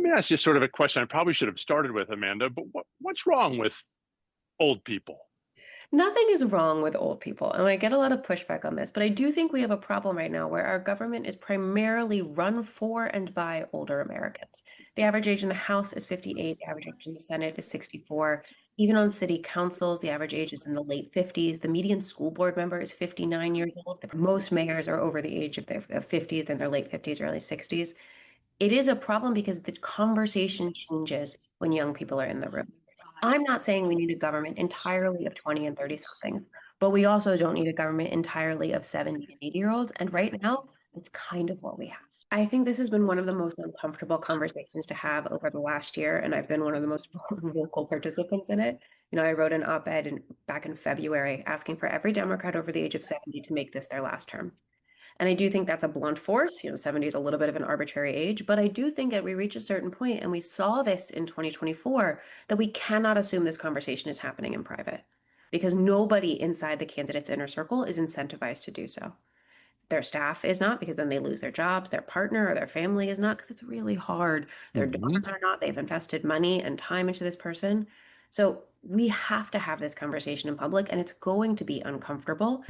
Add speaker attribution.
Speaker 1: Let me ask you sort of a question I probably should have started with, Amanda, but what's wrong with old people?
Speaker 2: Nothing is wrong with old people, and I get a lot of pushback on this, but I do think we have a problem right now where our government is primarily run for and by older Americans. The average age in the House is 58, the average age in the Senate is 64. Even on city councils, the average age is in the late 50s. The median school board member is 59 years old. Most mayors are over the age of their 50s, in their late 50s, early 60s. It is a problem because the conversation changes when young people are in the room. I'm not saying we need a government entirely of 20 and 30 somethings, but we also don't need a government entirely of 70 and 80-year-olds. And right now, that's kind of what we have. I think this has been one of the most uncomfortable conversations to have over the last year, and I've been one of the most vocal participants in it. I wrote an op-ed back in February asking for every Democrat over the age of 70 to make this their last term. And I do think that's a blunt force. 70 is a little bit of an arbitrary age, but I do think that we reach a certain point, and we saw this in 2024, that we cannot assume this conversation is happening in private because nobody inside the candidate's inner circle is incentivized to do so. Their staff is not, because then they lose their jobs. Their partner or their family is not, because it's really hard. Their
Speaker 1: Hmm.
Speaker 2: donors are not. They've invested money and time into this person. So we have to have this conversation in public, and it's going to be uncomfortable.